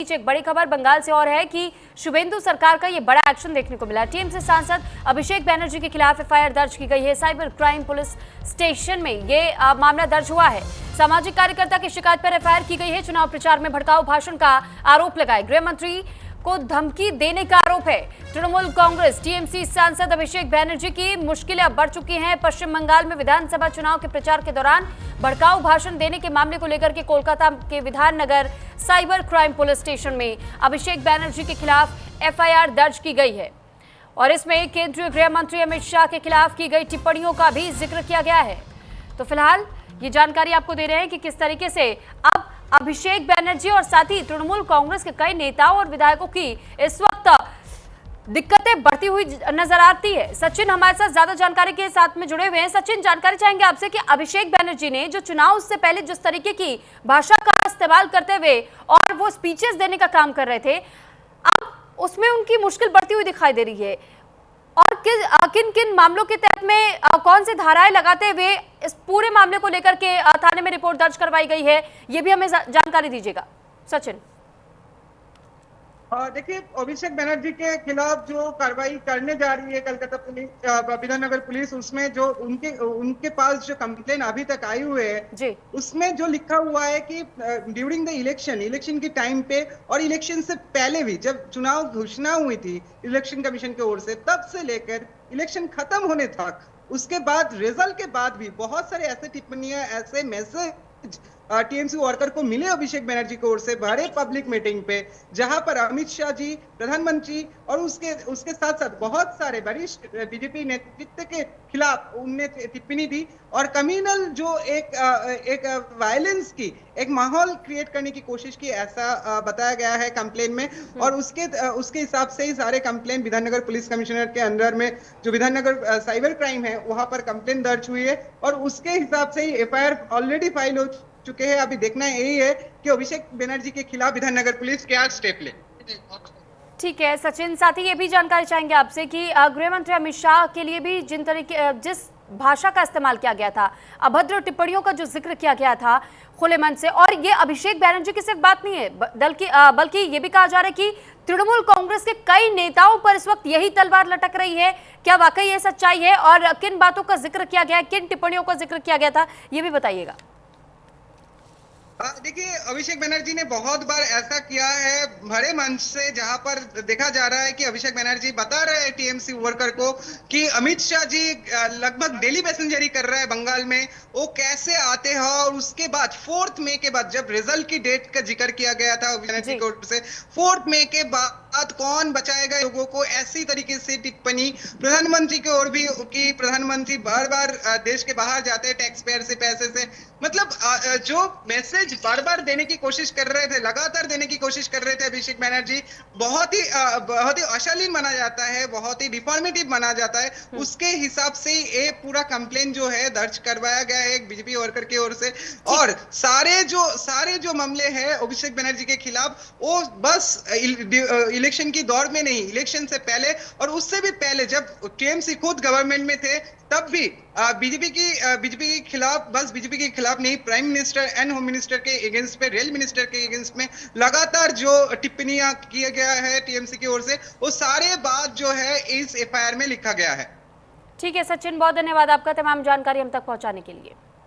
बीच एक बड़ी खबर बंगाल से और है कि शुभेंदु सरकार का ये बड़ा एक्शन देखने को मिला। टीएमसी सांसद अभिषेक बैनर्जी के खिलाफ एफआईआर दर्ज की गई है। साइबर क्राइम पुलिस स्टेशन में ये मामला दर्ज हुआ है। सामाजिक कार्यकर्ता की शिकायत पर एफआईआर की गई है। चुनाव प्रचार में भड़काऊ भाषण का आरोप लगाए। गृह मंत्री को धमकी देने का आरोप है। तृणमूल कांग्रेस टीएमसी सांसद अभिषेक बैनर्जी की मुश्किलें अब बढ़ चुकी हैं। पश्चिम बंगाल में विधानसभा चुनाव के प्रचार के दौरान भड़काऊ भाषण देने के मामले को लेकर के कोलकाता के Bidhannagar cyber crime police station में अभिषेक बैनर्जी के खिलाफ एफआईआर दर्ज की गई है और इसमें केंद्रीय गृह मंत्री अमित शाह के खिलाफ की गई टिप्पणियों का भी जिक्र किया गया है। तो फिलहाल ये जानकारी आपको दे रहे हैं कि किस तरीके से अब अभिषेक बैनर्जी और साथ ही तृणमूल कांग्रेस के कई नेताओं और विधायकों की इस वक्त दिक्कतें बढ़ती हुई नजर आती है। सचिन हमारे साथ ज्यादा जानकारी के साथ में जुड़े हुए हैं। सचिन, जानकारी चाहेंगे आपसे कि अभिषेक बैनर्जी ने जो चुनाव से पहले जिस तरीके की भाषा का इस्तेमाल करते हुए और वो स्पीचेस देने का काम कर रहे थे, अब उसमें उनकी मुश्किल बढ़ती हुई दिखाई दे रही है और किन किन मामलों के तहत में कौन से धाराएं लगाते हुए इस पूरे मामले को लेकर के थाने में रिपोर्ट दर्ज करवाई गई है, ये भी हमें जानकारी दीजिएगा सचिन। देखिए, अभिषेक बैनर्जी के खिलाफ जो कार्रवाई करने जा रही है कलकत्ता पुलिस, विधाननगर पुलिस, उसमें जो उनके पास जो कंप्लेन अभी तक आई हुए है उसमें जो लिखा हुआ है कि ड्यूरिंग द इलेक्शन के टाइम पे और इलेक्शन से पहले भी जब चुनाव घोषणा हुई थी इलेक्शन कमीशन की ओर से, तब से लेकर इलेक्शन खत्म होने तक, उसके बाद रिजल्ट के बाद भी बहुत सारे ऐसे टिप्पणियां, ऐसे मैसेज टीएमसी वर्कर को मिले अभिषेक बैनर्जी की ओर से बड़े पब्लिक मीटिंग पे, जहां पर अमित शाह जी, प्रधानमंत्री और उसके साथ साथ बहुत सारे वरिष्ठ बीजेपी नेतृत्व के खिलाफ उनने टिप्पणी दी और कम्युनल जो एक वायलेंस की एक माहौल क्रिएट करने की कोशिश की, ऐसा बताया गया है कंप्लेन में। और उसके हिसाब से ही सारे कंप्लेन विधाननगर पुलिस कमिश्नर के अंडर में जो विधाननगर साइबर क्राइम है वहां पर कंप्लेन दर्ज हुई है और उसके हिसाब से ही एफआईआर ऑलरेडी फाइल हो चुके हैं। अभी देखना यही है कि अभिषेक बैनर्जी के खिलाफ विधाननगर पुलिस क्या स्टेप ले। ठीक है सचिन, साथ ही ये भी जानकारी चाहेंगे आपसे कि गृह मंत्री अमित शाह के लिए भी जिस भाषा का इस्तेमाल किया गया था, अभद्र टिप्पणियों का जो जिक्र किया गया था खुले मन से, और ये अभिषेक बैनर्जी की सिर्फ बात नहीं है बल्कि ये भी कहा जा रहा है कि तृणमूल कांग्रेस के कई नेताओं पर इस वक्त यही तलवार लटक रही है। क्या वाकई ये सच्चाई है और किन बातों का जिक्र किया गया है, किन टिप्पणियों का जिक्र किया गया था, ये भी बताइएगा। देखिए, अभिषेक बैनर्जी ने बहुत बार ऐसा किया है भरे मंच से, जहां पर देखा जा रहा है कि अभिषेक बैनर्जी बता रहे हैं टीएमसी वर्कर को कि अमित शाह जी लगभग डेली पैसेंजरी कर रहे हैं बंगाल में, वो कैसे आते हैं। और उसके बाद 4 मई के बाद जब रिजल्ट की डेट का जिक्र किया गया था बैनर्जी की ओर से, 4 मई के बाद कौन बचाएगा लोगों को, ऐसी तरीके से टिप्पणी प्रधानमंत्री की ओर भी की। प्रधानमंत्री बार बार देश के बाहर जाते हैं टैक्स पेयर से पैसे से, मतलब जो मैसेज बार बार देने की कोशिश कर रहे थे, लगातार देने की कोशिश कर रहे थे अभिषेक बैनर्जी, बहुत ही अशालीन माना जाता है, बहुत ही डिफॉर्मेटिव माना जाता है। उसके हिसाब से ये पूरा कंप्लेन जो है दर्ज करवाया गया है एक बीजेपी वर्कर की ओर से। और सारे जो मामले हैं अभिषेक बैनर्जी के खिलाफ, वो बस इलेक्शन की दौर में नहीं, इलेक्शन से पहले और उससे भी पहले जब टीएमसी खुद गवर्नमेंट में थे, तब भी बीजेपी के खिलाफ, बस बीजेपी के खिलाफ नहीं, prime minister and home minister के अगेंस्ट पे, रेल मिनिस्टर के अगेंस्ट में लगातार जो टिप्पणियां किया गया है टीएमसी की ओर से, वो सारे बात जो है इस एफआईआर में लिखा गया है। ठीक है सचिन, बहुत धन्यवाद आपका तमाम जानकारी हम तक पहुंचाने के लिए।